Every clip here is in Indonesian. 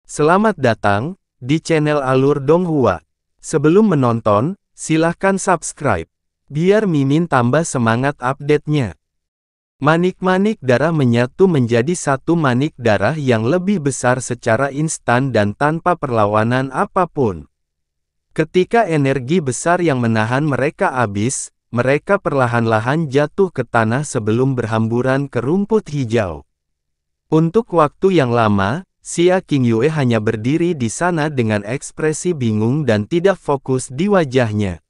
Selamat datang di channel Alur Donghua. Sebelum menonton, silahkan subscribe, biar Mimin tambah semangat update-nya. Manik-manik darah menyatu menjadi satu manik darah yang lebih besar secara instan dan tanpa perlawanan apapun. Ketika energi besar yang menahan mereka habis, mereka perlahan-lahan jatuh ke tanah sebelum berhamburan ke rumput hijau. Untuk waktu yang lama, Xia Qingyue hanya berdiri di sana dengan ekspresi bingung dan tidak fokus di wajahnya.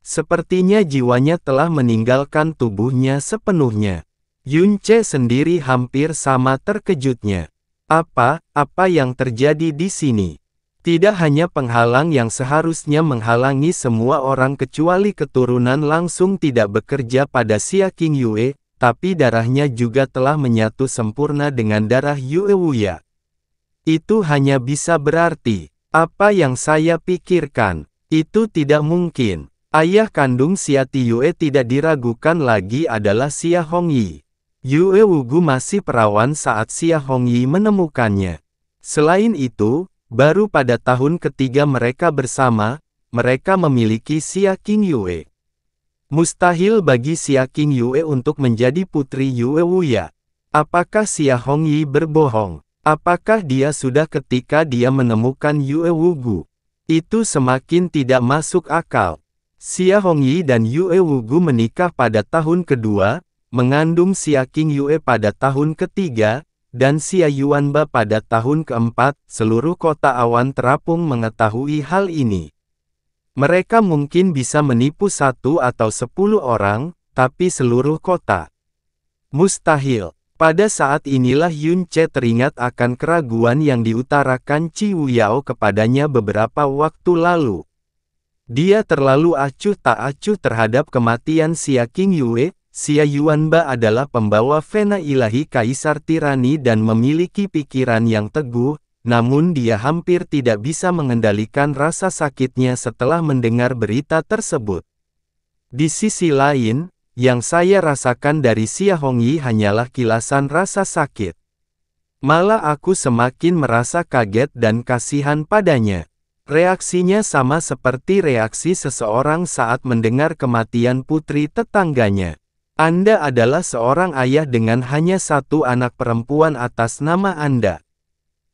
Sepertinya jiwanya telah meninggalkan tubuhnya sepenuhnya. Yun Ce sendiri hampir sama terkejutnya. Apa yang terjadi di sini? Tidak hanya penghalang yang seharusnya menghalangi semua orang kecuali keturunan langsung tidak bekerja pada Xia Qingyue, tapi darahnya juga telah menyatu sempurna dengan darah Yue Wuya. Itu hanya bisa berarti, apa yang saya pikirkan, itu tidak mungkin. Ayah kandung Xia Tiyue tidak diragukan lagi adalah Xia Hongyi. Yue Wugu masih perawan saat Xia Hongyi menemukannya. Selain itu, baru pada tahun ketiga mereka bersama, mereka memiliki Xia Qingyue. Mustahil bagi Xia Qingyue untuk menjadi putri Yue Wuya. Apakah Xia Hongyi berbohong? Apakah dia sudah ketika dia menemukan Yue Wugu? Itu semakin tidak masuk akal. Xia Hongyi dan Yue Wugu menikah pada tahun kedua, mengandung Xia Qingyue pada tahun ketiga, dan Xia Yuanba pada tahun keempat. Seluruh kota awan terapung mengetahui hal ini. Mereka mungkin bisa menipu 1 atau 10 orang, tapi seluruh kota. Mustahil. Pada saat inilah Yun Ce teringat akan keraguan yang diutarakan Qi Wuyao kepadanya beberapa waktu lalu. Dia terlalu acuh tak acuh terhadap kematian Xia Qingyue. Xia Yuanba adalah pembawa vena ilahi Kaisar Tirani dan memiliki pikiran yang teguh, namun dia hampir tidak bisa mengendalikan rasa sakitnya setelah mendengar berita tersebut. Di sisi lain, yang saya rasakan dari Xia Hongyi hanyalah kilasan rasa sakit. Malah aku semakin merasa kaget dan kasihan padanya. Reaksinya sama seperti reaksi seseorang saat mendengar kematian putri tetangganya. Anda adalah seorang ayah dengan hanya 1 anak perempuan atas nama Anda.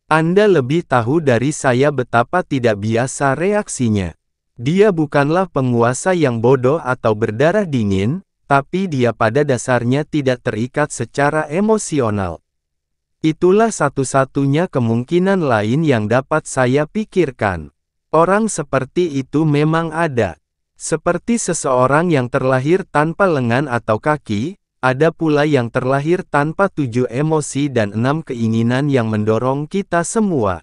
Anda lebih tahu dari saya betapa tidak biasa reaksinya. Dia bukanlah penguasa yang bodoh atau berdarah dingin, tapi dia pada dasarnya tidak terikat secara emosional. Itulah satu-satunya kemungkinan lain yang dapat saya pikirkan. Orang seperti itu memang ada. Seperti seseorang yang terlahir tanpa lengan atau kaki, ada pula yang terlahir tanpa 7 emosi dan 6 keinginan yang mendorong kita semua.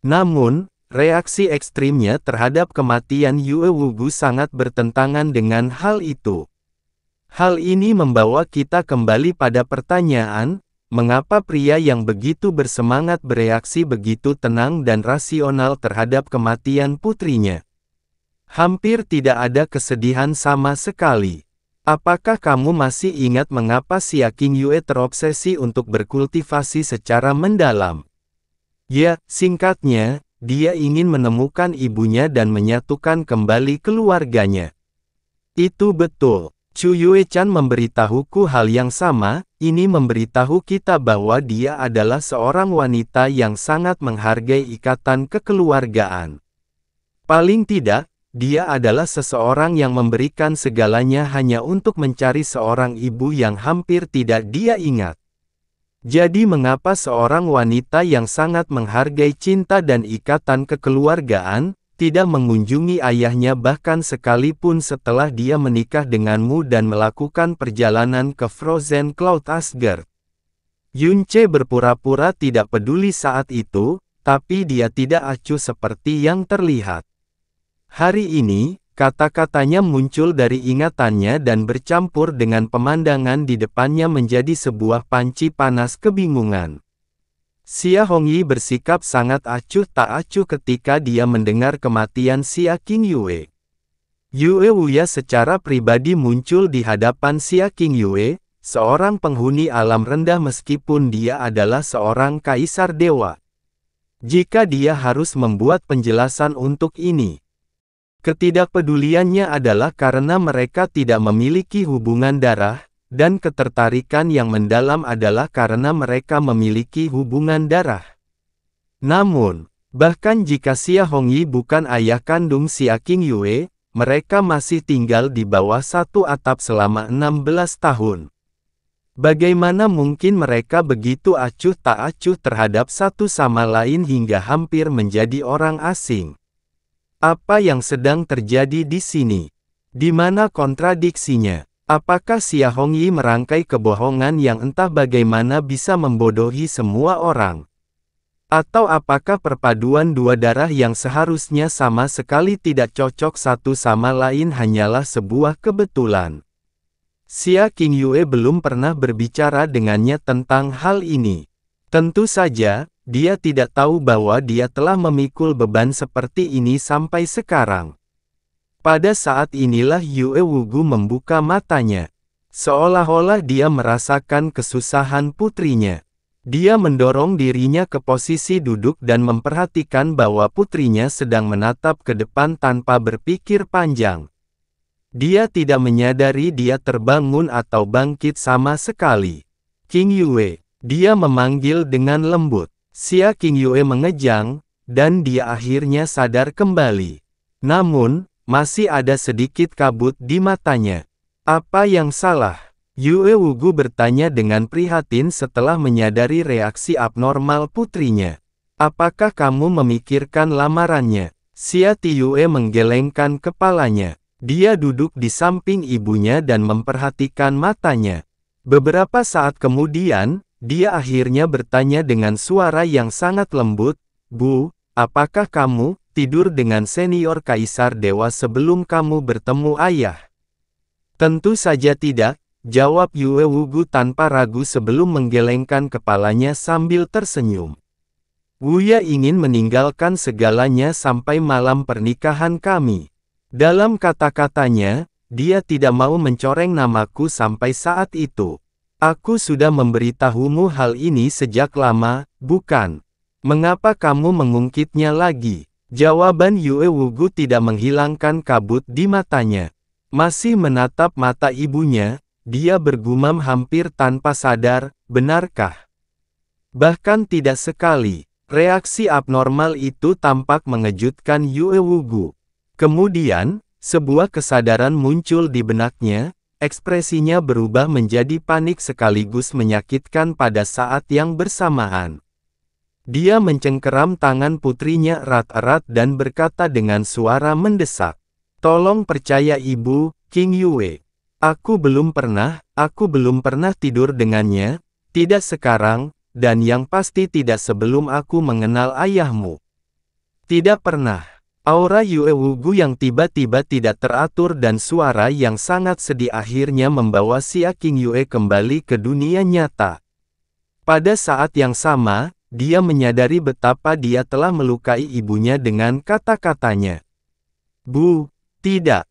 Namun, reaksi ekstrimnya terhadap kematian Yue Wugu sangat bertentangan dengan hal itu. Hal ini membawa kita kembali pada pertanyaan, mengapa pria yang begitu bersemangat bereaksi begitu tenang dan rasional terhadap kematian putrinya? Hampir tidak ada kesedihan sama sekali. Apakah kamu masih ingat mengapa Xia Qingyue terobsesi untuk berkultivasi secara mendalam? Ya, singkatnya, dia ingin menemukan ibunya dan menyatukan kembali keluarganya. Itu betul. Chu Yue-chan memberitahuku hal yang sama. Ini memberitahu kita bahwa dia adalah seorang wanita yang sangat menghargai ikatan kekeluargaan. Paling tidak, dia adalah seseorang yang memberikan segalanya hanya untuk mencari seorang ibu yang hampir tidak dia ingat. Jadi mengapa seorang wanita yang sangat menghargai cinta dan ikatan kekeluargaan, tidak mengunjungi ayahnya bahkan sekalipun setelah dia menikah denganmu dan melakukan perjalanan ke Frozen Cloud Asgard? Yun Ce berpura-pura tidak peduli saat itu, tapi dia tidak acuh seperti yang terlihat. Hari ini, kata-katanya muncul dari ingatannya dan bercampur dengan pemandangan di depannya menjadi sebuah panci panas kebingungan. Xia Hongyi bersikap sangat acuh tak acuh ketika dia mendengar kematian Xia Qingyue. Yue Wuya secara pribadi muncul di hadapan Xia Qingyue, seorang penghuni alam rendah meskipun dia adalah seorang kaisar dewa. Jika dia harus membuat penjelasan untuk ini, ketidakpeduliannya adalah karena mereka tidak memiliki hubungan darah, dan ketertarikan yang mendalam adalah karena mereka memiliki hubungan darah. Namun, bahkan jika Xia Hongyi bukan ayah kandung Xia Qingyue, mereka masih tinggal di bawah satu atap selama 16 tahun. Bagaimana mungkin mereka begitu acuh tak acuh terhadap satu sama lain hingga hampir menjadi orang asing? Apa yang sedang terjadi di sini? Di mana kontradiksinya? Apakah Xia Hongyi merangkai kebohongan yang entah bagaimana bisa membodohi semua orang? Atau apakah perpaduan dua darah yang seharusnya sama sekali tidak cocok satu sama lain hanyalah sebuah kebetulan? Xia Qingyue belum pernah berbicara dengannya tentang hal ini. Tentu saja, dia tidak tahu bahwa dia telah memikul beban seperti ini sampai sekarang. Pada saat inilah Yue Wugu membuka matanya. Seolah-olah dia merasakan kesusahan putrinya. Dia mendorong dirinya ke posisi duduk dan memperhatikan bahwa putrinya sedang menatap ke depan tanpa berpikir panjang. Dia tidak menyadari dia terbangun atau bangkit sama sekali. Qingyue, dia memanggil dengan lembut. Xia Qingyue mengejang, dan dia akhirnya sadar kembali. Namun, masih ada sedikit kabut di matanya. Apa yang salah? Yue Wugu bertanya dengan prihatin setelah menyadari reaksi abnormal putrinya. Apakah kamu memikirkan lamarannya? Xia Tiyue menggelengkan kepalanya. Dia duduk di samping ibunya dan memperhatikan matanya. Beberapa saat kemudian, dia akhirnya bertanya dengan suara yang sangat lembut, "Bu, apakah kamu tidur dengan senior kaisar dewa sebelum kamu bertemu ayah?" "Tentu saja tidak," jawab Yue Wugu tanpa ragu sebelum menggelengkan kepalanya sambil tersenyum. "Wuya ingin meninggalkan segalanya sampai malam pernikahan kami." Dalam kata-katanya, dia tidak mau mencoreng namaku sampai saat itu. "Aku sudah memberitahumu hal ini sejak lama, bukan? Mengapa kamu mengungkitnya lagi?" Jawaban Yue Wugu tidak menghilangkan kabut di matanya. Masih menatap mata ibunya, dia bergumam hampir tanpa sadar, "Benarkah?" Bahkan tidak sekali. Reaksi abnormal itu tampak mengejutkan Yue Wugu. Kemudian, sebuah kesadaran muncul di benaknya, ekspresinya berubah menjadi panik sekaligus menyakitkan pada saat yang bersamaan. Dia mencengkeram tangan putrinya erat-erat dan berkata dengan suara mendesak, "Tolong percaya Ibu, Qingyue. Aku belum pernah tidur dengannya, tidak sekarang, dan yang pasti tidak sebelum aku mengenal ayahmu. Tidak pernah." Aura Yue Wugu yang tiba-tiba tidak teratur dan suara yang sangat sedih akhirnya membawa Xia Qingyue kembali ke dunia nyata. Pada saat yang sama, dia menyadari betapa dia telah melukai ibunya dengan kata-katanya. "Bu, tidak,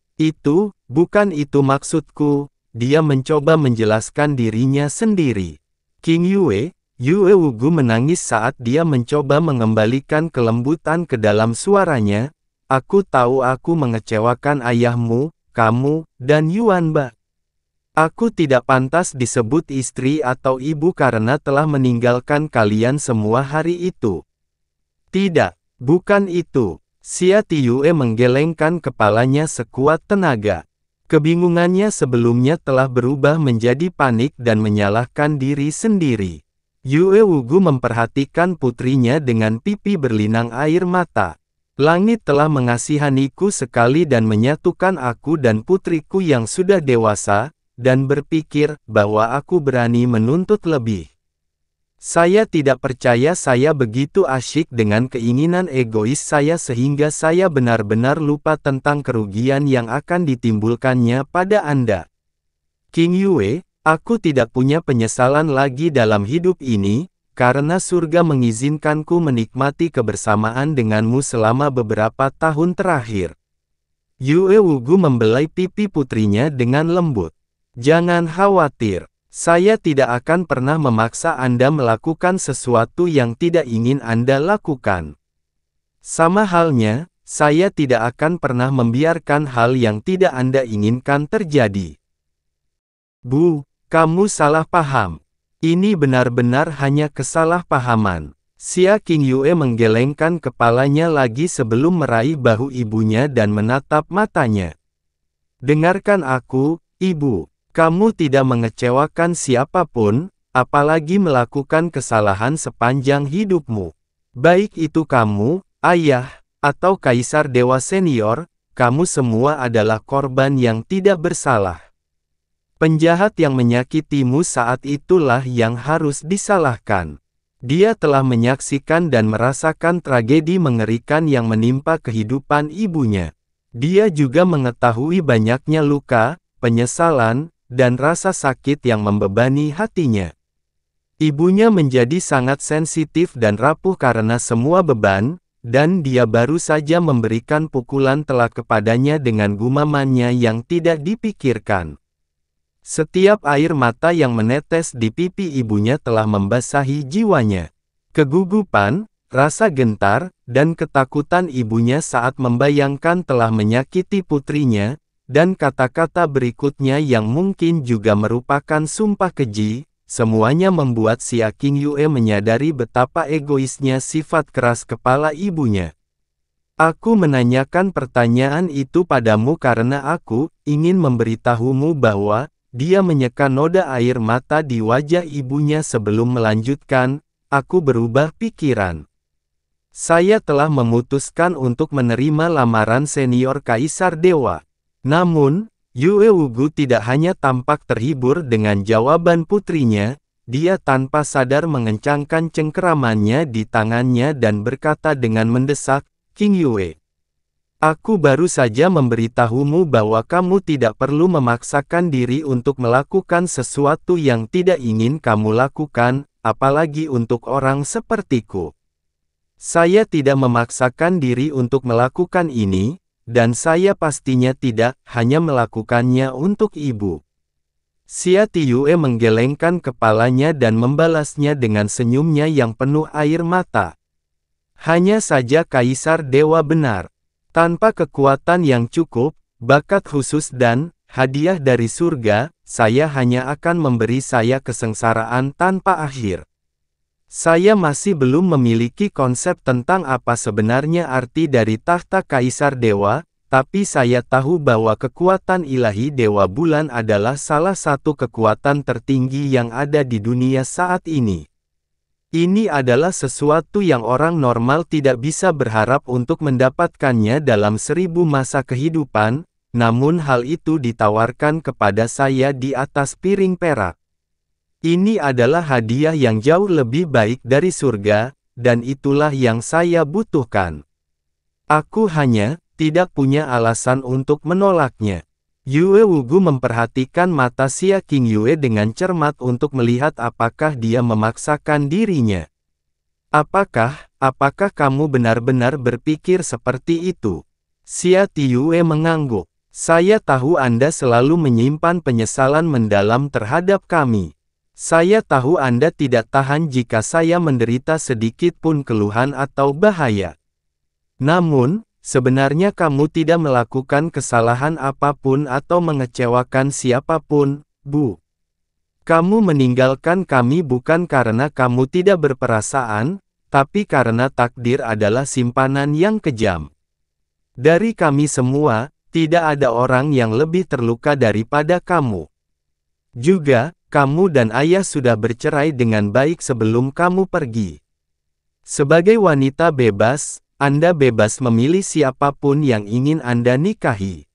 bukan itu maksudku." Dia mencoba menjelaskan dirinya sendiri. "Qingyue," Yue Wugu menangis saat dia mencoba mengembalikan kelembutan ke dalam suaranya, "Aku tahu aku mengecewakan ayahmu, kamu, dan Yuanba. Aku tidak pantas disebut istri atau ibu karena telah meninggalkan kalian semua hari itu." "Tidak, bukan itu." Xia Tiyue menggelengkan kepalanya sekuat tenaga. Kebingungannya sebelumnya telah berubah menjadi panik dan menyalahkan diri sendiri. Yue Wugu memperhatikan putrinya dengan pipi berlinang air mata. "Langit telah mengasihaniku sekali dan menyatukan aku dan putriku yang sudah dewasa, dan berpikir bahwa aku berani menuntut lebih. Saya tidak percaya saya begitu asyik dengan keinginan egois saya sehingga saya benar-benar lupa tentang kerugian yang akan ditimbulkannya pada Anda. Qingyue, aku tidak punya penyesalan lagi dalam hidup ini, karena surga mengizinkanku menikmati kebersamaan denganmu selama beberapa tahun terakhir." Yue Wugu membelai pipi putrinya dengan lembut. "Jangan khawatir. Saya tidak akan pernah memaksa Anda melakukan sesuatu yang tidak ingin Anda lakukan. Sama halnya, saya tidak akan pernah membiarkan hal yang tidak Anda inginkan terjadi. Bu, kamu salah paham. Ini benar-benar hanya kesalahpahaman. Xia Qingyue menggelengkan kepalanya lagi sebelum meraih bahu ibunya dan menatap matanya. Dengarkan aku, Ibu. Kamu tidak mengecewakan siapapun, apalagi melakukan kesalahan sepanjang hidupmu. Baik itu kamu, ayah, atau Kaisar Dewa Senior, kamu semua adalah korban yang tidak bersalah. Penjahat yang menyakitimu saat itulah yang harus disalahkan. Dia telah menyaksikan dan merasakan tragedi mengerikan yang menimpa kehidupan ibunya. Dia juga mengetahui banyaknya luka, penyesalan, dan rasa sakit yang membebani hatinya. Ibunya menjadi sangat sensitif dan rapuh karena semua beban, dan dia baru saja memberikan pukulan telak kepadanya dengan gumamannya yang tidak dipikirkan. Setiap air mata yang menetes di pipi ibunya telah membasahi jiwanya. Kegugupan, rasa gentar, dan ketakutan ibunya saat membayangkan telah menyakiti putrinya, dan kata-kata berikutnya yang mungkin juga merupakan sumpah keji, semuanya membuat Xia Qingyue menyadari betapa egoisnya sifat keras kepala ibunya. Aku menanyakan pertanyaan itu padamu karena aku ingin memberitahumu bahwa dia menyeka noda air mata di wajah ibunya sebelum melanjutkan, aku berubah pikiran. Saya telah memutuskan untuk menerima lamaran senior Kaisar Dewa. Namun, Yue Wugu tidak hanya tampak terhibur dengan jawaban putrinya, dia tanpa sadar mengencangkan cengkeramannya di tangannya dan berkata dengan mendesak, Qingyue. Aku baru saja memberitahumu bahwa kamu tidak perlu memaksakan diri untuk melakukan sesuatu yang tidak ingin kamu lakukan, apalagi untuk orang sepertiku. Saya tidak memaksakan diri untuk melakukan ini, dan saya pastinya tidak hanya melakukannya untuk ibu. Xia Tiyue menggelengkan kepalanya dan membalasnya dengan senyumnya yang penuh air mata. Hanya saja Kaisar Dewa benar. Tanpa kekuatan yang cukup, bakat khusus dan hadiah dari surga, saya hanya akan memberi saya kesengsaraan tanpa akhir. Saya masih belum memiliki konsep tentang apa sebenarnya arti dari tahta Kaisar Dewa, tapi saya tahu bahwa kekuatan ilahi Dewa Bulan adalah salah satu kekuatan tertinggi yang ada di dunia saat ini. Ini adalah sesuatu yang orang normal tidak bisa berharap untuk mendapatkannya dalam 1000 masa kehidupan, namun hal itu ditawarkan kepada saya di atas piring perak. Ini adalah hadiah yang jauh lebih baik dari surga, dan itulah yang saya butuhkan. Aku hanya tidak punya alasan untuk menolaknya. Yue Wugu memperhatikan mata Xia Qingyue dengan cermat untuk melihat apakah dia memaksakan dirinya. Apakah kamu benar-benar berpikir seperti itu? Xia Tiyue mengangguk. Saya tahu Anda selalu menyimpan penyesalan mendalam terhadap kami. Saya tahu Anda tidak tahan jika saya menderita sedikit pun keluhan atau bahaya. Namun, sebenarnya kamu tidak melakukan kesalahan apapun atau mengecewakan siapapun, Bu. Kamu meninggalkan kami bukan karena kamu tidak berperasaan, tapi karena takdir adalah simpanan yang kejam. Dari kami semua, tidak ada orang yang lebih terluka daripada kamu. Juga, kamu dan ayah sudah bercerai dengan baik sebelum kamu pergi. Sebagai wanita bebas, Anda bebas memilih siapapun yang ingin Anda nikahi.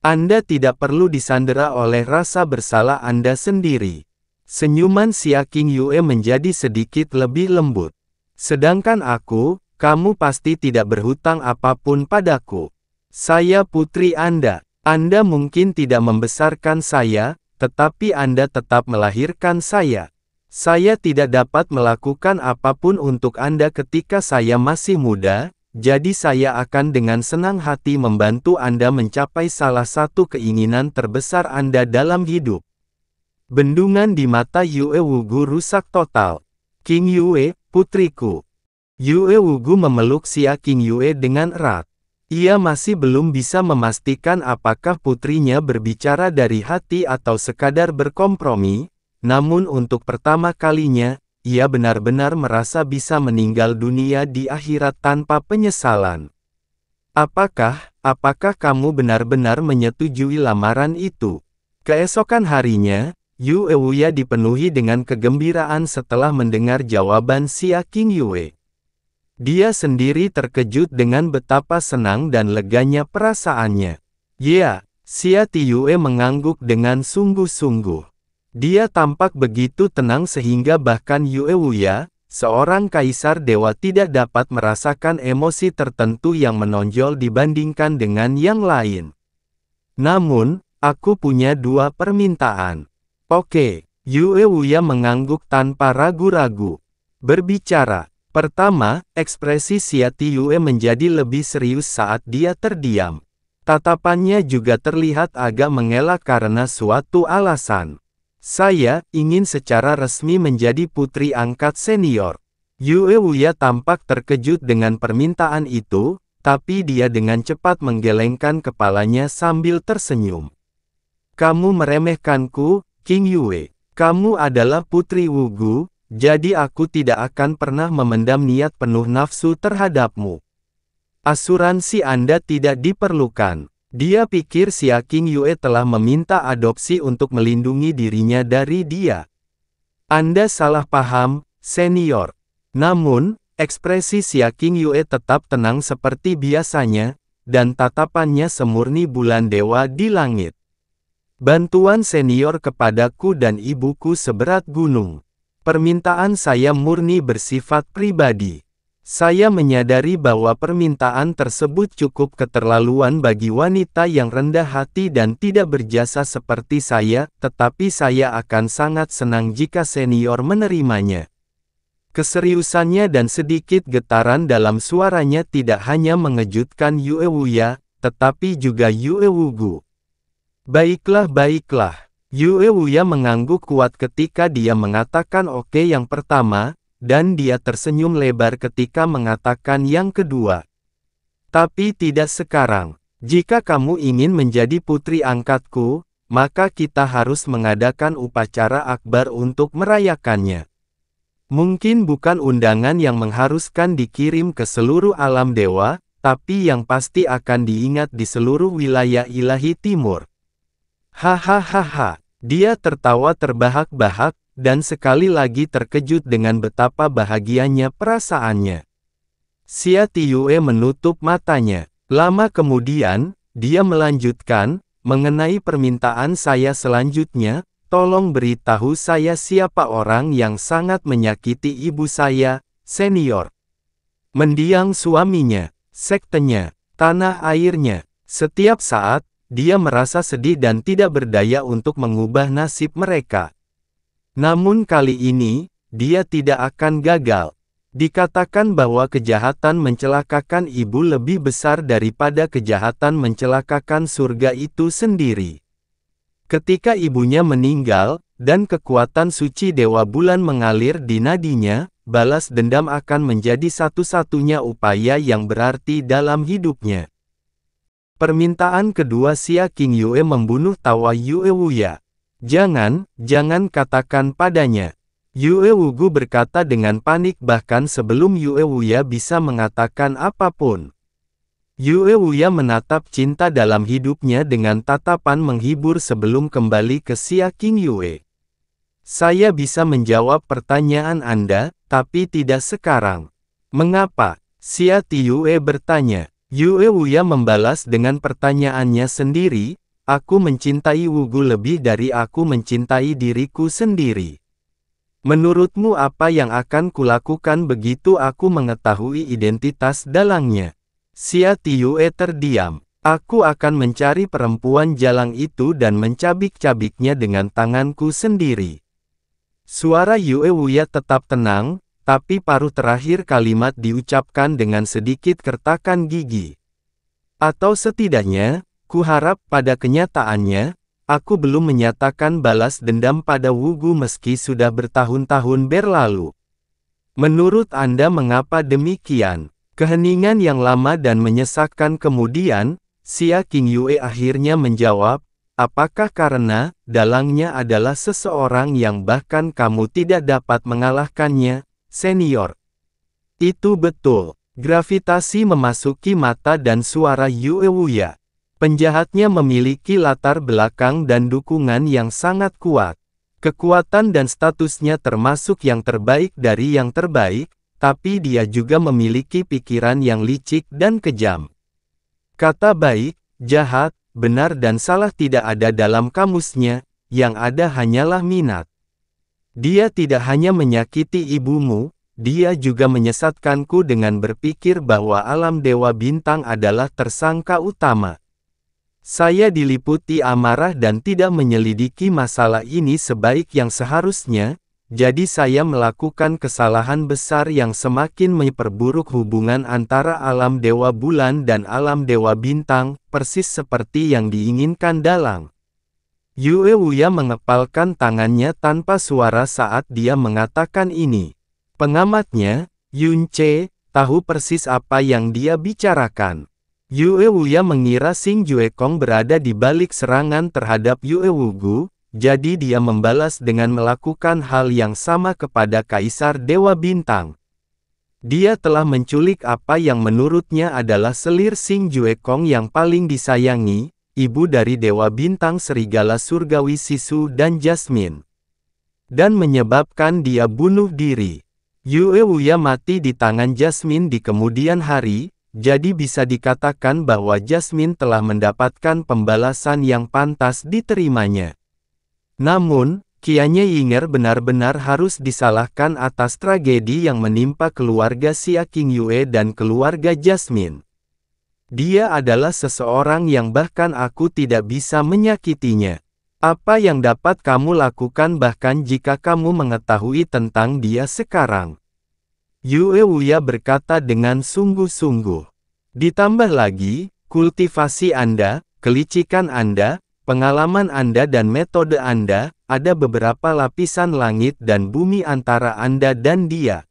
Anda tidak perlu disandera oleh rasa bersalah Anda sendiri. Senyuman Xia Qingyue menjadi sedikit lebih lembut. Sedangkan aku, kamu pasti tidak berhutang apapun padaku. Saya putri Anda. Anda mungkin tidak membesarkan saya, tetapi Anda tetap melahirkan saya. Saya tidak dapat melakukan apapun untuk Anda ketika saya masih muda, jadi saya akan dengan senang hati membantu Anda mencapai salah satu keinginan terbesar Anda dalam hidup. Bendungan di mata Yue Wugu rusak total. King Yue, putriku. Yue Wugu memeluk Xia King Yue dengan erat. Ia masih belum bisa memastikan apakah putrinya berbicara dari hati atau sekadar berkompromi, namun untuk pertama kalinya, ia benar-benar merasa bisa meninggal dunia di akhirat tanpa penyesalan. Apakah kamu benar-benar menyetujui lamaran itu? Keesokan harinya, Yue Wuya dipenuhi dengan kegembiraan setelah mendengar jawaban Xia King Yue. Dia sendiri terkejut dengan betapa senang dan leganya perasaannya. Ya, Xia Tiyue mengangguk dengan sungguh-sungguh. Dia tampak begitu tenang sehingga bahkan Yue Wuya, seorang kaisar dewa tidak dapat merasakan emosi tertentu yang menonjol dibandingkan dengan yang lain. Namun, aku punya dua permintaan. Oke, Yue Wuya mengangguk tanpa ragu-ragu. Berbicara. Pertama, ekspresi Xia Tiyue menjadi lebih serius saat dia terdiam. Tatapannya juga terlihat agak mengelak karena suatu alasan. Saya ingin secara resmi menjadi putri angkat senior. Yue Wuya tampak terkejut dengan permintaan itu, tapi dia dengan cepat menggelengkan kepalanya sambil tersenyum. Kamu meremehkanku, King Yue. Kamu adalah putri Wugu. Jadi aku tidak akan pernah memendam niat penuh nafsu terhadapmu. Asuransi Anda tidak diperlukan. Dia pikir Xia King Yue telah meminta adopsi untuk melindungi dirinya dari dia. Anda salah paham, senior. Namun, ekspresi Xia King Yue tetap tenang seperti biasanya, dan tatapannya semurni bulan dewa di langit. Bantuan senior kepadaku dan ibuku seberat gunung. Permintaan saya murni bersifat pribadi. Saya menyadari bahwa permintaan tersebut cukup keterlaluan bagi wanita yang rendah hati dan tidak berjasa seperti saya, tetapi saya akan sangat senang jika senior menerimanya. Keseriusannya dan sedikit getaran dalam suaranya tidak hanya mengejutkan Yue Wuya, tetapi juga Yue Wugu. Baiklah. Yue Wuya mengangguk kuat ketika dia mengatakan oke yang pertama, dan dia tersenyum lebar ketika mengatakan yang kedua. Tapi tidak sekarang. Jika kamu ingin menjadi putri angkatku, maka kita harus mengadakan upacara akbar untuk merayakannya. Mungkin bukan undangan yang mengharuskan dikirim ke seluruh alam dewa, tapi yang pasti akan diingat di seluruh wilayah ilahi timur. Hahaha. Dia tertawa terbahak-bahak, dan sekali lagi terkejut dengan betapa bahagianya perasaannya. Xia Tiyue menutup matanya. Lama kemudian, dia melanjutkan, mengenai permintaan saya selanjutnya, tolong beritahu saya siapa orang yang sangat menyakiti ibu saya, senior. Mendiang suaminya, sektenya, tanah airnya. Setiap saat, dia merasa sedih dan tidak berdaya untuk mengubah nasib mereka. Namun kali ini, dia tidak akan gagal. Dikatakan bahwa kejahatan mencelakakan ibu lebih besar daripada kejahatan mencelakakan surga itu sendiri. Ketika ibunya meninggal, dan kekuatan suci Dewa Bulan mengalir di nadinya, balas dendam akan menjadi satu-satunya upaya yang berarti dalam hidupnya. Permintaan kedua Xia King Yue membunuh tawa Yue Wuya. Jangan katakan padanya. Yue Wugu berkata dengan panik bahkan sebelum Yue Wuya bisa mengatakan apapun. Yue Wuya menatap cinta dalam hidupnya dengan tatapan menghibur sebelum kembali ke Xia King Yue. Saya bisa menjawab pertanyaan Anda, tapi tidak sekarang. Mengapa? Xia Tiyue bertanya. Yue Wuya membalas dengan pertanyaannya sendiri, aku mencintai Wugu lebih dari aku mencintai diriku sendiri. Menurutmu apa yang akan kulakukan begitu aku mengetahui identitas dalangnya? Xia Tiyue terdiam. Aku akan mencari perempuan jalang itu dan mencabik-cabiknya dengan tanganku sendiri. Suara Yue Wuya tetap tenang, tapi paruh terakhir kalimat diucapkan dengan sedikit kertakan gigi. Atau setidaknya, kuharap pada kenyataannya, Aku belum menyatakan balas dendam pada Wugu meski sudah bertahun-tahun berlalu. Menurut Anda mengapa demikian? Keheningan yang lama dan menyesakkan kemudian, Xia Qingyue akhirnya menjawab, apakah karena, dalangnya adalah seseorang yang bahkan kamu tidak dapat mengalahkannya, senior? Itu betul. Gravitasi memasuki mata dan suara Yue Wuya. Penjahatnya memiliki latar belakang dan dukungan yang sangat kuat. Kekuatan dan statusnya termasuk yang terbaik dari yang terbaik, tapi dia juga memiliki pikiran yang licik dan kejam. Kata baik, jahat, benar dan salah tidak ada dalam kamusnya, yang ada hanyalah minat. Dia tidak hanya menyakiti ibumu, dia juga menyesatkanku dengan berpikir bahwa alam Dewa Bintang adalah tersangka utama. Saya diliputi amarah dan tidak menyelidiki masalah ini sebaik yang seharusnya, jadi saya melakukan kesalahan besar yang semakin memperburuk hubungan antara alam Dewa Bulan dan alam Dewa Bintang, persis seperti yang diinginkan dalang. Yue Wuya mengepalkan tangannya tanpa suara saat dia mengatakan ini. Pengamatnya, Yun Che, tahu persis apa yang dia bicarakan. Yue Wuya mengira Xing Juekong berada di balik serangan terhadap Yue Wugu, jadi dia membalas dengan melakukan hal yang sama kepada Kaisar Dewa Bintang. Dia telah menculik apa yang menurutnya adalah selir Xing Juekong yang paling disayangi, ibu dari Dewa Bintang Serigala Surgawi Sisu dan Jasmine. Dan menyebabkan dia bunuh diri. Yue Wuya mati di tangan Jasmine di kemudian hari, jadi bisa dikatakan bahwa Jasmine telah mendapatkan pembalasan yang pantas diterimanya. Namun, Qianye Yinger benar-benar harus disalahkan atas tragedi yang menimpa keluarga Xia Qingyue dan keluarga Jasmine. Dia adalah seseorang yang bahkan aku tidak bisa menyakitinya. Apa yang dapat kamu lakukan bahkan jika kamu mengetahui tentang dia sekarang? Yue Wuya berkata dengan sungguh-sungguh. Ditambah lagi, kultivasi Anda, kelicikan Anda, pengalaman Anda dan metode Anda, ada beberapa lapisan langit dan bumi antara Anda dan dia.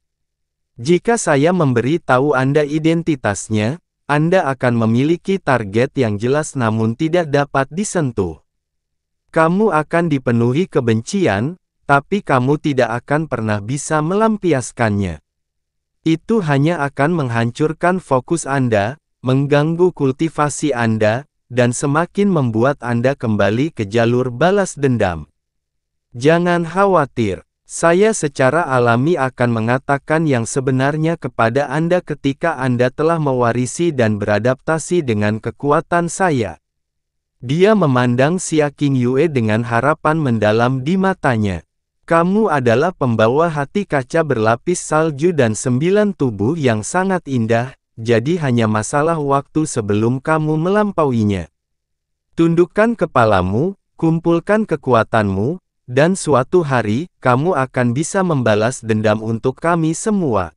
Jika saya memberi tahu Anda identitasnya, Anda akan memiliki target yang jelas namun tidak dapat disentuh. Kamu akan dipenuhi kebencian, tapi kamu tidak akan pernah bisa melampiaskannya. Itu hanya akan menghancurkan fokus Anda, mengganggu kultivasi Anda, dan semakin membuat Anda kembali ke jalur balas dendam. Jangan khawatir, saya secara alami akan mengatakan yang sebenarnya kepada Anda ketika Anda telah mewarisi dan beradaptasi dengan kekuatan saya. Dia memandang Xia Qingyue dengan harapan mendalam di matanya. Kamu adalah pembawa hati kaca berlapis salju dan 9 tubuh yang sangat indah, jadi hanya masalah waktu sebelum kamu melampauinya. Tundukkan kepalamu, kumpulkan kekuatanmu, dan suatu hari, kamu akan bisa membalas dendam untuk kami semua.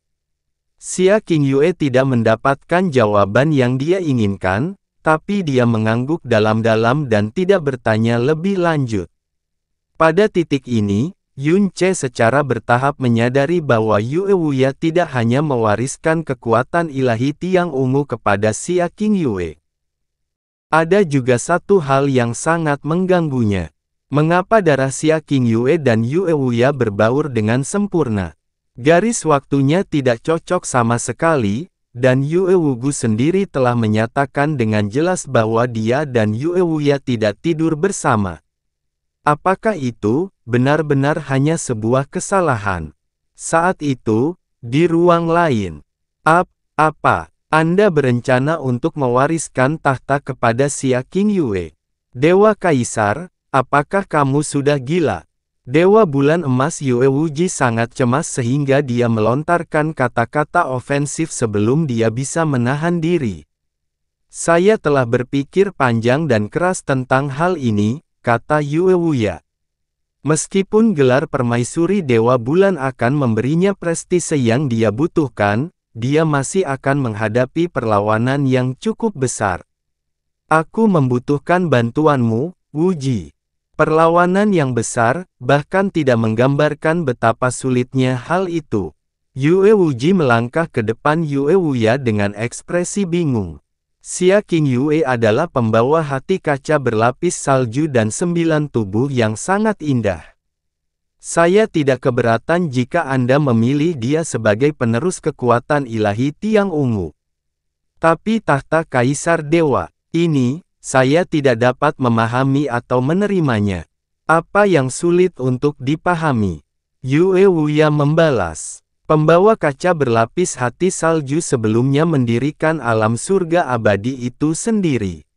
Xia Qingyue tidak mendapatkan jawaban yang dia inginkan, tapi dia mengangguk dalam-dalam dan tidak bertanya lebih lanjut. Pada titik ini, Yun Che secara bertahap menyadari bahwa Yue Wuya tidak hanya mewariskan kekuatan ilahi Tiang Ungu kepada Xia Qingyue. Ada juga satu hal yang sangat mengganggunya. Mengapa darah Xia Qingyue dan Yue Wuya berbaur dengan sempurna? Garis waktunya tidak cocok sama sekali, dan Yue Wugu sendiri telah menyatakan dengan jelas bahwa dia dan Yue Wuya tidak tidur bersama. Apakah itu benar-benar hanya sebuah kesalahan? Saat itu, di ruang lain. Apa? Anda berencana untuk mewariskan tahta kepada Xia Qingyue? Dewa Kaisar, apakah kamu sudah gila? Dewa Bulan Emas Yue Wuji sangat cemas sehingga dia melontarkan kata-kata ofensif sebelum dia bisa menahan diri. Saya telah berpikir panjang dan keras tentang hal ini, kata Yue Wuya. Meskipun gelar permaisuri Dewa Bulan akan memberinya prestise yang dia butuhkan, dia masih akan menghadapi perlawanan yang cukup besar. Aku membutuhkan bantuanmu, Wuji. Perlawanan yang besar, bahkan tidak menggambarkan betapa sulitnya hal itu. Yue Wuji melangkah ke depan Yue Wuya dengan ekspresi bingung. Xia King Yue adalah pembawa hati kaca berlapis salju dan 9 tubuh yang sangat indah. Saya tidak keberatan jika Anda memilih dia sebagai penerus kekuatan ilahi Tiang Ungu. Tapi tahta Kaisar Dewa, ini, saya tidak dapat memahami atau menerimanya. Apa yang sulit untuk dipahami? Yue Wuya membalas. Pembawa kaca berlapis hati salju sebelumnya mendirikan alam surga abadi itu sendiri.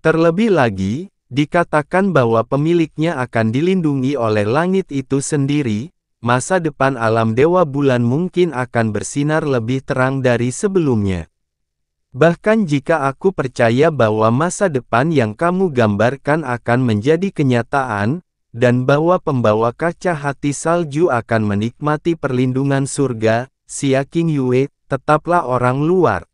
Terlebih lagi, dikatakan bahwa pemiliknya akan dilindungi oleh langit itu sendiri, masa depan alam Dewa Bulan mungkin akan bersinar lebih terang dari sebelumnya. Bahkan jika aku percaya bahwa masa depan yang kamu gambarkan akan menjadi kenyataan, dan bahwa pembawa kaca hati salju akan menikmati perlindungan surga, Xia King Yue, tetaplah orang luar.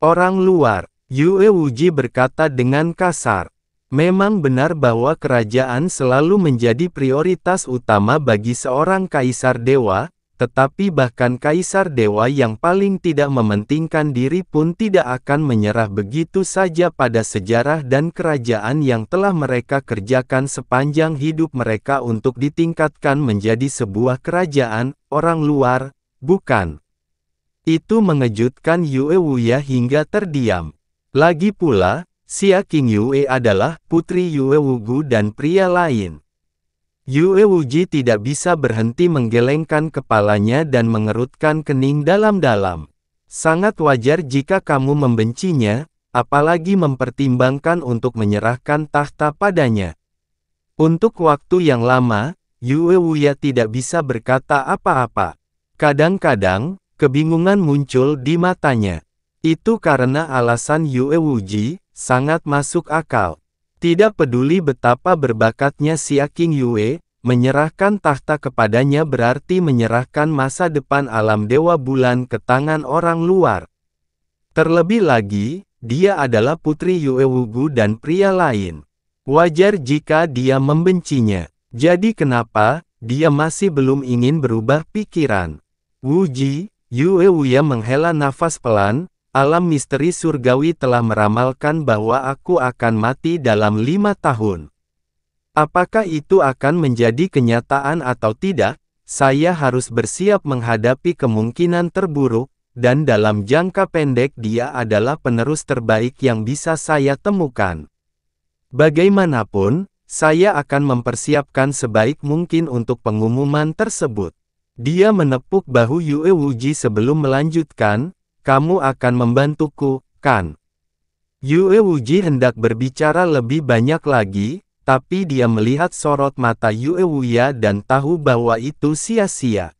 Orang luar, Yue Wuji berkata dengan kasar. Memang benar bahwa kerajaan selalu menjadi prioritas utama bagi seorang kaisar dewa, tetapi bahkan kaisar dewa yang paling tidak mementingkan diri pun tidak akan menyerah begitu saja pada sejarah dan kerajaan yang telah mereka kerjakan sepanjang hidup mereka untuk ditingkatkan menjadi sebuah kerajaan, orang luar, bukan. Itu mengejutkan Yue Wuya hingga terdiam. Lagi pula, Xia King Yue adalah putri Yue Wugu dan pria lain. Yue Wuji tidak bisa berhenti menggelengkan kepalanya dan mengerutkan kening dalam-dalam. Sangat wajar jika kamu membencinya, apalagi mempertimbangkan untuk menyerahkan tahta padanya. Untuk waktu yang lama, Yue Wuya tidak bisa berkata apa-apa. Kadang-kadang, kebingungan muncul di matanya. Itu karena alasan Yue Wuji sangat masuk akal. Tidak peduli betapa berbakatnya Xia King Yue, menyerahkan tahta kepadanya berarti menyerahkan masa depan alam Dewa Bulan ke tangan orang luar. Terlebih lagi, dia adalah putri Yue Wugu dan pria lain. Wajar jika dia membencinya. Jadi kenapa, dia masih belum ingin berubah pikiran? Wuji, Yue Wuya menghela nafas pelan. Alam misteri surgawi telah meramalkan bahwa aku akan mati dalam 5 tahun. Apakah itu akan menjadi kenyataan atau tidak? Saya harus bersiap menghadapi kemungkinan terburuk, dan dalam jangka pendek dia adalah penerus terbaik yang bisa saya temukan. Bagaimanapun, saya akan mempersiapkan sebaik mungkin untuk pengumuman tersebut. Dia menepuk bahu Yue Wuji sebelum melanjutkan. Kamu akan membantuku, kan? Yue Wuji hendak berbicara lebih banyak lagi, tapi dia melihat sorot mata Yue Wuya dan tahu bahwa itu sia-sia.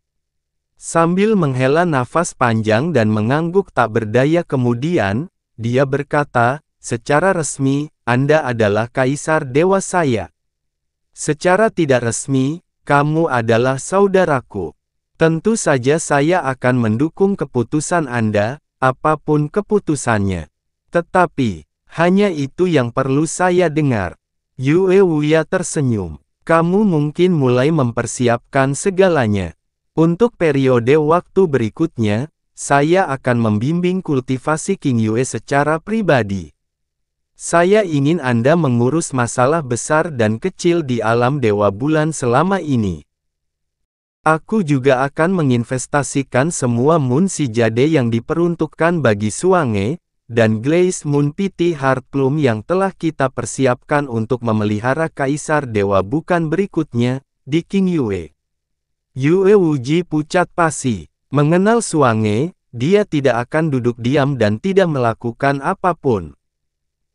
Sambil menghela nafas panjang dan mengangguk tak berdaya kemudian, dia berkata, secara resmi, Anda adalah kaisar dewa saya. Secara tidak resmi, kamu adalah saudaraku. Tentu saja saya akan mendukung keputusan Anda, apapun keputusannya. Tetapi, hanya itu yang perlu saya dengar. Yue Wuya tersenyum. Kamu mungkin mulai mempersiapkan segalanya. Untuk periode waktu berikutnya, saya akan membimbing kultivasi King Yue secara pribadi. Saya ingin Anda mengurus masalah besar dan kecil di alam Dewa Bulan selama ini. Aku juga akan menginvestasikan semua Moon Si Jade yang diperuntukkan bagi Suange, dan Glaze Moon Pity Heart Plum yang telah kita persiapkan untuk memelihara Kaisar Dewa Bukan berikutnya, di King Yue. Yue Wuji pucat pasi. Mengenal Suange, dia tidak akan duduk diam dan tidak melakukan apapun.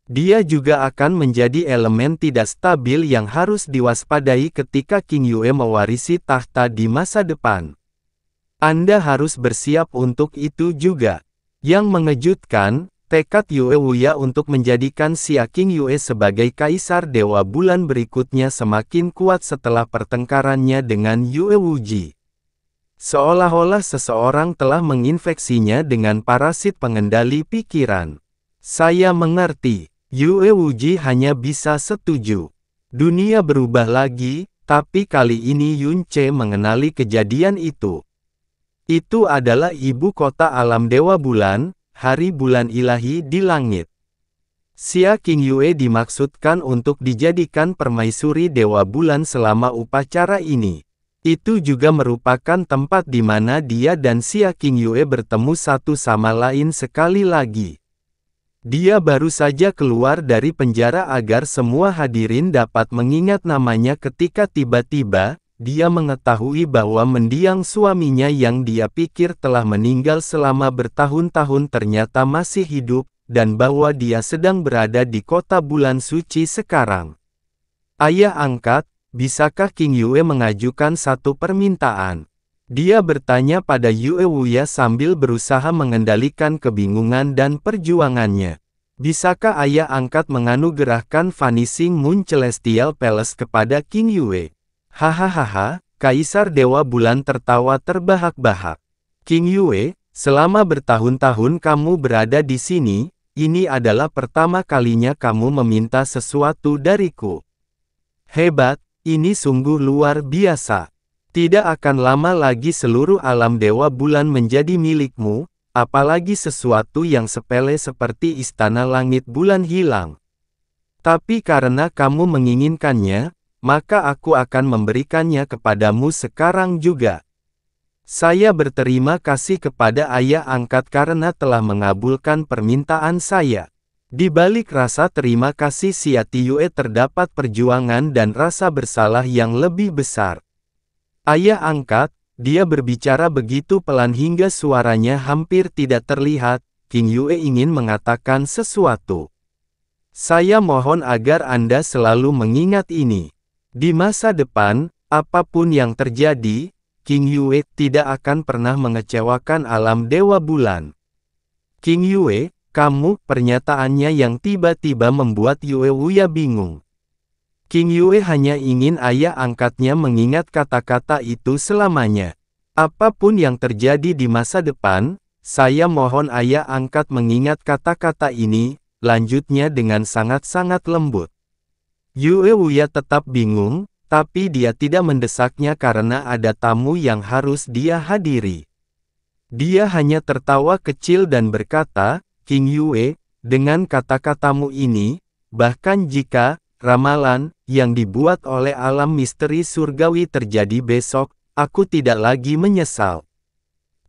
Dia juga akan menjadi elemen tidak stabil yang harus diwaspadai ketika King Yue mewarisi tahta di masa depan. Anda harus bersiap untuk itu juga. Yang mengejutkan, tekad Yue Wuya untuk menjadikan Xia King Yue sebagai Kaisar Dewa Bulan berikutnya semakin kuat setelah pertengkarannya dengan Yue Wuji. Seolah-olah seseorang telah menginfeksinya dengan parasit pengendali pikiran. Saya mengerti. Yue Wuji hanya bisa setuju. Dunia berubah lagi, tapi kali ini Yun Ce mengenali kejadian itu. Itu adalah ibu kota alam Dewa Bulan, hari bulan ilahi di langit. Xia Qingyue dimaksudkan untuk dijadikan permaisuri Dewa Bulan selama upacara ini. Itu juga merupakan tempat di mana dia dan Xia Qingyue bertemu satu sama lain sekali lagi. Dia baru saja keluar dari penjara agar semua hadirin dapat mengingat namanya ketika tiba-tiba, dia mengetahui bahwa mendiang suaminya yang dia pikir telah meninggal selama bertahun-tahun ternyata masih hidup, dan bahwa dia sedang berada di kota bulan suci sekarang. Ayah angkat, bisakah Qingyue mengajukan satu permintaan? Dia bertanya pada Yue Wuya sambil berusaha mengendalikan kebingungan dan perjuangannya. Bisakah ayah angkat menganugerahkan Vanishing Moon Celestial Palace kepada Qingyue? Hahaha, Kaisar Dewa Bulan tertawa terbahak-bahak. Qingyue, selama bertahun-tahun kamu berada di sini, ini adalah pertama kalinya kamu meminta sesuatu dariku. Hebat, ini sungguh luar biasa. Tidak akan lama lagi seluruh alam Dewa Bulan menjadi milikmu, apalagi sesuatu yang sepele seperti Istana Langit Bulan hilang. Tapi karena kamu menginginkannya, maka aku akan memberikannya kepadamu sekarang juga. Saya berterima kasih kepada ayah angkat karena telah mengabulkan permintaan saya. Di balik rasa terima kasih Xia Tiyue terdapat perjuangan dan rasa bersalah yang lebih besar. Ayah angkat, dia berbicara begitu pelan hingga suaranya hampir tidak terlihat. Qingyue ingin mengatakan sesuatu. Saya mohon agar Anda selalu mengingat ini. Di masa depan, apapun yang terjadi, Qingyue tidak akan pernah mengecewakan alam Dewa Bulan. Qingyue, kamu, pernyataannya yang tiba-tiba membuat Yue Wuya bingung. Qingyue hanya ingin ayah angkatnya mengingat kata-kata itu selamanya. Apapun yang terjadi di masa depan, saya mohon ayah angkat mengingat kata-kata ini, lanjutnya dengan sangat-sangat lembut. Yue Wuya tetap bingung, tapi dia tidak mendesaknya karena ada tamu yang harus dia hadiri. Dia hanya tertawa kecil dan berkata, Qingyue, dengan kata-katamu ini, bahkan jika ramalan yang dibuat oleh alam misteri surgawi terjadi besok, aku tidak lagi menyesal.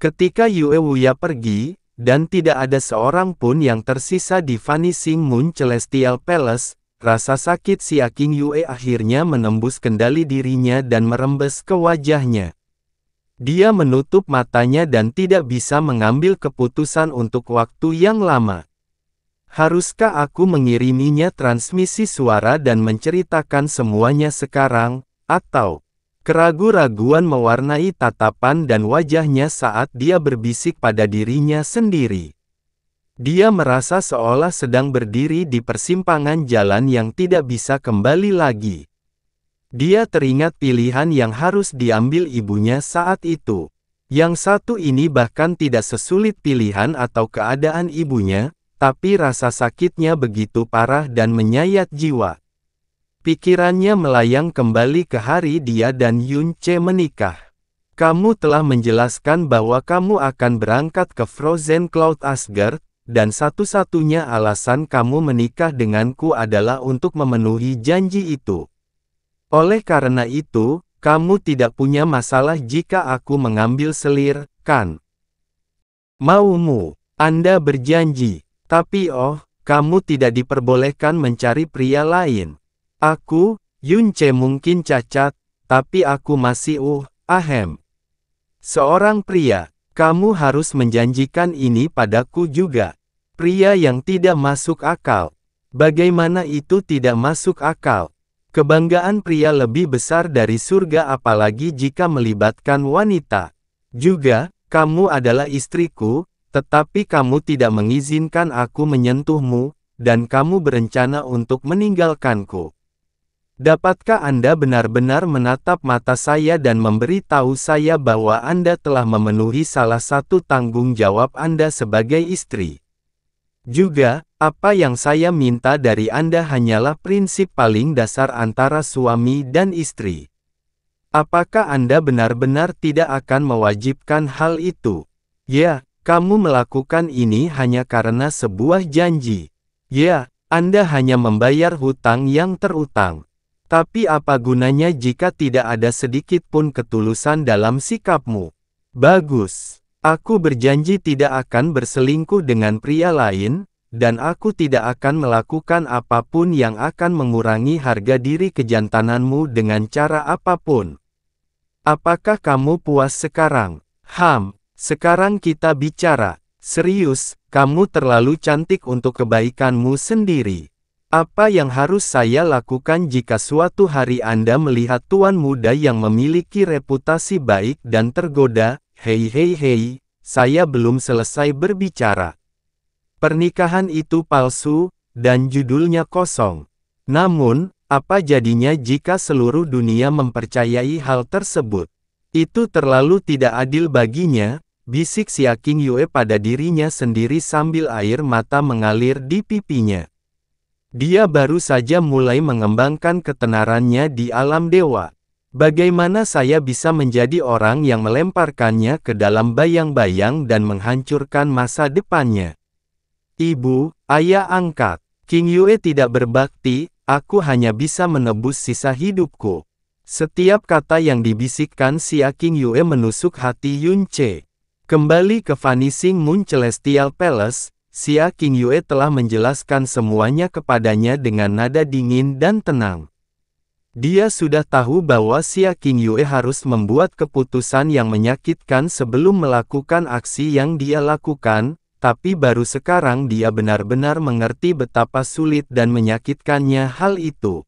Ketika Yue Wuya pergi, dan tidak ada seorang pun yang tersisa di Vanishing Moon Celestial Palace, rasa sakit Xia Qingyue akhirnya menembus kendali dirinya dan merembes ke wajahnya. Dia menutup matanya dan tidak bisa mengambil keputusan untuk waktu yang lama. Haruskah aku mengiriminya transmisi suara dan menceritakan semuanya sekarang, atau? Keraguan-raguan mewarnai tatapan dan wajahnya saat dia berbisik pada dirinya sendiri. Dia merasa seolah sedang berdiri di persimpangan jalan yang tidak bisa kembali lagi. Dia teringat pilihan yang harus diambil ibunya saat itu. Yang satu ini bahkan tidak sesulit pilihan atau keadaan ibunya, tapi rasa sakitnya begitu parah dan menyayat jiwa. Pikirannya melayang kembali ke hari dia dan Yun Ce menikah. Kamu telah menjelaskan bahwa kamu akan berangkat ke Frozen Cloud Asgard, dan satu-satunya alasan kamu menikah denganku adalah untuk memenuhi janji itu. Oleh karena itu, kamu tidak punya masalah jika aku mengambil selir, kan? Maumu, Anda berjanji. Tapi kamu tidak diperbolehkan mencari pria lain. Aku, Yun Ce mungkin cacat, tapi aku masih seorang pria. Kamu harus menjanjikan ini padaku juga. Pria yang tidak masuk akal. Bagaimana itu tidak masuk akal? Kebanggaan pria lebih besar dari surga apalagi jika melibatkan wanita. Juga, kamu adalah istriku, tetapi kamu tidak mengizinkan aku menyentuhmu, dan kamu berencana untuk meninggalkanku. Dapatkah Anda benar-benar menatap mata saya dan memberitahu saya bahwa Anda telah memenuhi salah satu tanggung jawab Anda sebagai istri? Juga, apa yang saya minta dari Anda hanyalah prinsip paling dasar antara suami dan istri. Apakah Anda benar-benar tidak akan mewajibkan hal itu? Ya, kamu melakukan ini hanya karena sebuah janji. Ya, Anda hanya membayar hutang yang terutang. Tapi apa gunanya jika tidak ada sedikit pun ketulusan dalam sikapmu? Bagus. Aku berjanji tidak akan berselingkuh dengan pria lain, dan aku tidak akan melakukan apapun yang akan mengurangi harga diri kejantananmu dengan cara apapun. Apakah kamu puas sekarang? Sekarang kita bicara. Serius, kamu terlalu cantik untuk kebaikanmu sendiri. Apa yang harus saya lakukan jika suatu hari Anda melihat tuan muda yang memiliki reputasi baik dan tergoda? Hei, saya belum selesai berbicara. Pernikahan itu palsu, dan judulnya kosong. Namun, apa jadinya jika seluruh dunia mempercayai hal tersebut? Itu terlalu tidak adil baginya, bisik Xia Qingyue pada dirinya sendiri sambil air mata mengalir di pipinya. Dia baru saja mulai mengembangkan ketenarannya di alam dewa. Bagaimana saya bisa menjadi orang yang melemparkannya ke dalam bayang-bayang dan menghancurkan masa depannya? Ibu, ayah angkat, Qingyue tidak berbakti, aku hanya bisa menebus sisa hidupku. Setiap kata yang dibisikkan Xia Qingyue menusuk hati Yun Ce. Kembali ke Vanishing Moon Celestial Palace, Xia Qingyue telah menjelaskan semuanya kepadanya dengan nada dingin dan tenang. Dia sudah tahu bahwa Xia Qingyue harus membuat keputusan yang menyakitkan sebelum melakukan aksi yang dia lakukan, tapi baru sekarang dia benar-benar mengerti betapa sulit dan menyakitkannya hal itu.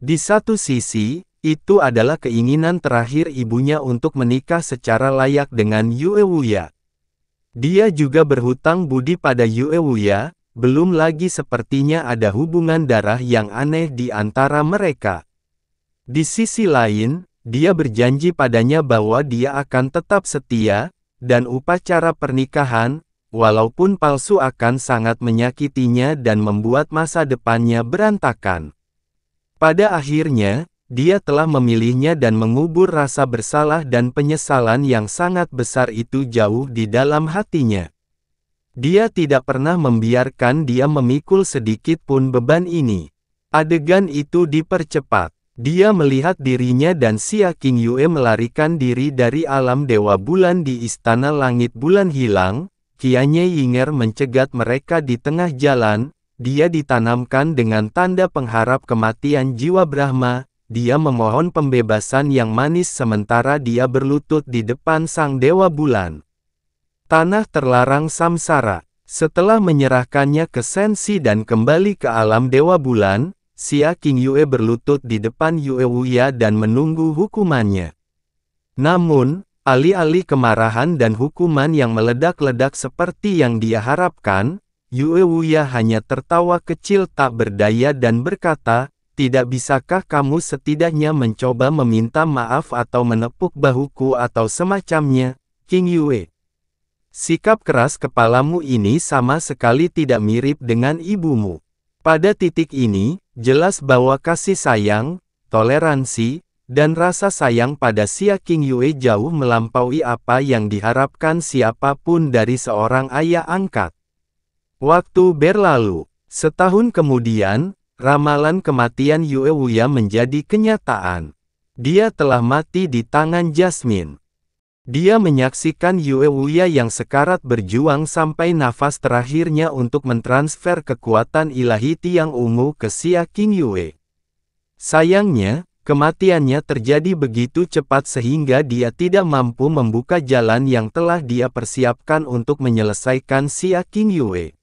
Di satu sisi, itu adalah keinginan terakhir ibunya untuk menikah secara layak dengan Yue Wuya. Dia juga berhutang budi pada Yue Wuya, belum lagi sepertinya ada hubungan darah yang aneh di antara mereka. Di sisi lain, dia berjanji padanya bahwa dia akan tetap setia, dan upacara pernikahan, walaupun palsu akan sangat menyakitinya dan membuat masa depannya berantakan. Pada akhirnya, dia telah memilihnya dan mengubur rasa bersalah dan penyesalan yang sangat besar itu jauh di dalam hatinya. Dia tidak pernah membiarkan dia memikul sedikit pun beban ini. Adegan itu dipercepat. Dia melihat dirinya dan Xia Qingyue melarikan diri dari alam Dewa Bulan di Istana Langit Bulan Hilang. Qianye Yinger mencegat mereka di tengah jalan. Dia ditanamkan dengan tanda pengharap kematian jiwa Brahma. Dia memohon pembebasan yang manis sementara dia berlutut di depan Sang Dewa Bulan. Tanah terlarang samsara. Setelah menyerahkannya ke Sensi dan kembali ke alam Dewa Bulan, Xia Qingyue berlutut di depan Yue Wuya dan menunggu hukumannya. Namun, alih-alih kemarahan dan hukuman yang meledak-ledak seperti yang dia harapkan, Yue Wuya hanya tertawa kecil tak berdaya dan berkata, "Tidak bisakah kamu setidaknya mencoba meminta maaf atau menepuk bahuku atau semacamnya, Qingyue? Sikap keras kepalamu ini sama sekali tidak mirip dengan ibumu." Pada titik ini, jelas bahwa kasih sayang, toleransi, dan rasa sayang pada Xia Qingyue jauh melampaui apa yang diharapkan siapapun dari seorang ayah angkat. Waktu berlalu. Setahun kemudian, ramalan kematian Yue Wuya menjadi kenyataan. Dia telah mati di tangan Jasmine. Dia menyaksikan Yue Wuya yang sekarat berjuang sampai nafas terakhirnya untuk mentransfer kekuatan ilahi Tiang Ungu ke Xia Qingyue. Sayangnya, kematiannya terjadi begitu cepat sehingga dia tidak mampu membuka jalan yang telah dia persiapkan untuk menyelesaikan Xia Qingyue.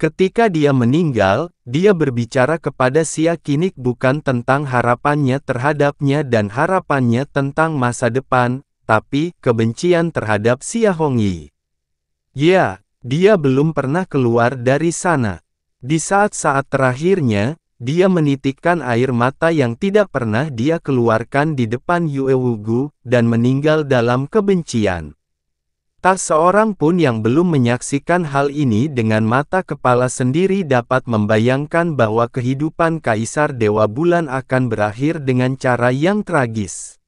Ketika dia meninggal, dia berbicara kepada Xia Qingyue bukan tentang harapannya terhadapnya dan harapannya tentang masa depan, tapi kebencian terhadap Xia Hongyi. Ya, dia belum pernah keluar dari sana. Di saat-saat terakhirnya, dia menitikkan air mata yang tidak pernah dia keluarkan di depan Yue Wugu, dan meninggal dalam kebencian. Tak seorang pun yang belum menyaksikan hal ini dengan mata kepala sendiri dapat membayangkan bahwa kehidupan Kaisar Dewa Bulan akan berakhir dengan cara yang tragis.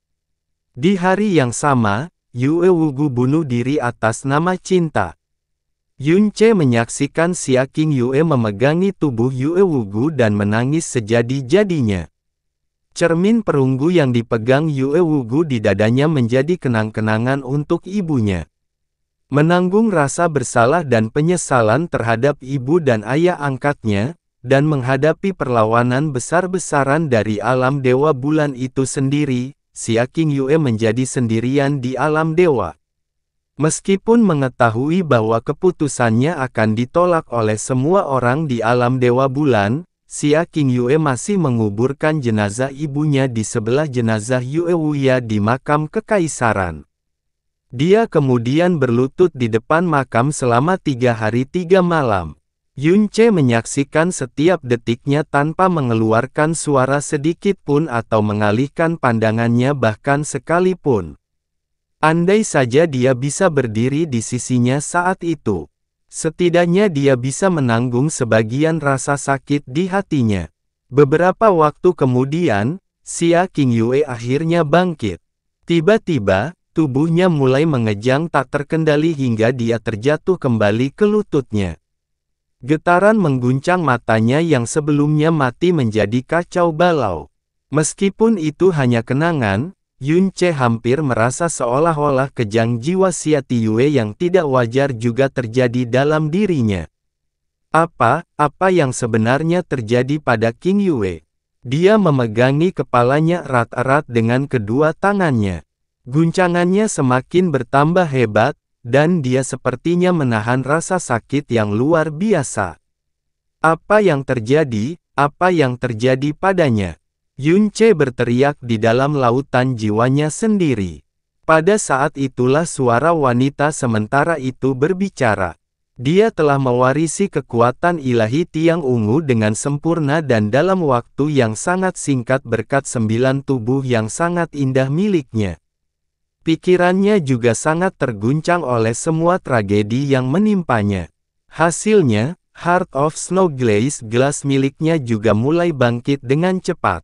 Di hari yang sama, Yue Wugu bunuh diri atas nama cinta. Yun Ce menyaksikan Xia King Yue memegangi tubuh Yue Wugu dan menangis sejadi-jadinya. Cermin perunggu yang dipegang Yue Wugu di dadanya menjadi kenang-kenangan untuk ibunya. Menanggung rasa bersalah dan penyesalan terhadap ibu dan ayah angkatnya, dan menghadapi perlawanan besar-besaran dari alam Dewa Bulan itu sendiri, Xia King Yue menjadi sendirian di alam dewa. Meskipun mengetahui bahwa keputusannya akan ditolak oleh semua orang di alam Dewa Bulan, Xia King Yue masih menguburkan jenazah ibunya di sebelah jenazah Yue Wuya di makam kekaisaran. Dia kemudian berlutut di depan makam selama 3 hari 3 malam. Yun Ce menyaksikan setiap detiknya tanpa mengeluarkan suara sedikit pun atau mengalihkan pandangannya bahkan sekalipun. Andai saja dia bisa berdiri di sisinya saat itu. Setidaknya dia bisa menanggung sebagian rasa sakit di hatinya. Beberapa waktu kemudian, Xia King Yue akhirnya bangkit. Tiba-tiba, tubuhnya mulai mengejang tak terkendali hingga dia terjatuh kembali ke lututnya. Getaran mengguncang matanya yang sebelumnya mati menjadi kacau balau. Meskipun itu hanya kenangan, Yun Ce hampir merasa seolah-olah kejang jiwa Xia Tiyue yang tidak wajar juga terjadi dalam dirinya. Apa yang sebenarnya terjadi pada King Yue? Dia memegangi kepalanya erat-erat dengan kedua tangannya. Guncangannya semakin bertambah hebat, dan dia sepertinya menahan rasa sakit yang luar biasa. Apa yang terjadi? Apa yang terjadi padanya? Yun Ce berteriak di dalam lautan jiwanya sendiri. Pada saat itulah suara wanita sementara itu berbicara. Dia telah mewarisi kekuatan ilahi Tiang Ungu dengan sempurna dan dalam waktu yang sangat singkat berkat 9 tubuh yang sangat indah miliknya. Pikirannya juga sangat terguncang oleh semua tragedi yang menimpanya. Hasilnya, Heart of Snow Glass miliknya juga mulai bangkit dengan cepat.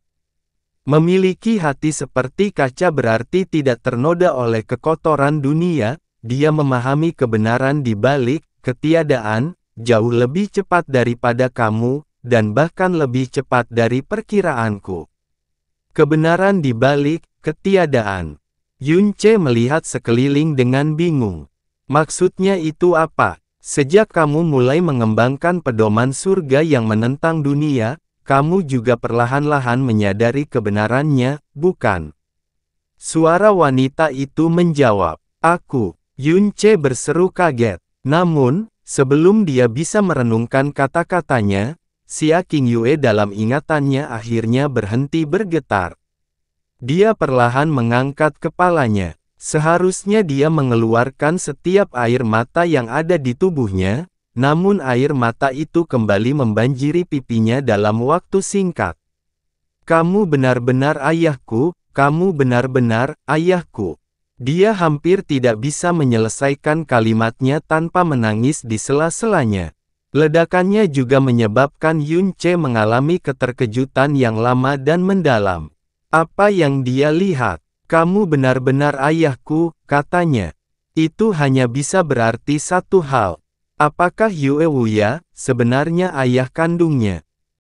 Memiliki hati seperti kaca berarti tidak ternoda oleh kekotoran dunia, dia memahami kebenaran di balik ketiadaan, jauh lebih cepat daripada kamu, dan bahkan lebih cepat dari perkiraanku. Kebenaran di balik ketiadaan. Yun Ce melihat sekeliling dengan bingung. Maksudnya itu apa? Sejak kamu mulai mengembangkan pedoman surga yang menentang dunia, kamu juga perlahan-lahan menyadari kebenarannya, bukan? Suara wanita itu menjawab, "Aku." Yun Ce berseru kaget. Namun, sebelum dia bisa merenungkan kata-katanya, Xia King Yue dalam ingatannya akhirnya berhenti bergetar. Dia perlahan mengangkat kepalanya. Seharusnya dia mengeluarkan setiap air mata yang ada di tubuhnya, namun air mata itu kembali membanjiri pipinya dalam waktu singkat. "Kamu benar-benar ayahku, kamu benar-benar ayahku." Dia hampir tidak bisa menyelesaikan kalimatnya tanpa menangis di sela-selanya. Ledakannya juga menyebabkan Yun Ce mengalami keterkejutan yang lama dan mendalam. Apa yang dia lihat? "Kamu benar-benar ayahku," katanya. Itu hanya bisa berarti satu hal. Apakah Yue Wuya sebenarnya ayah kandungnya?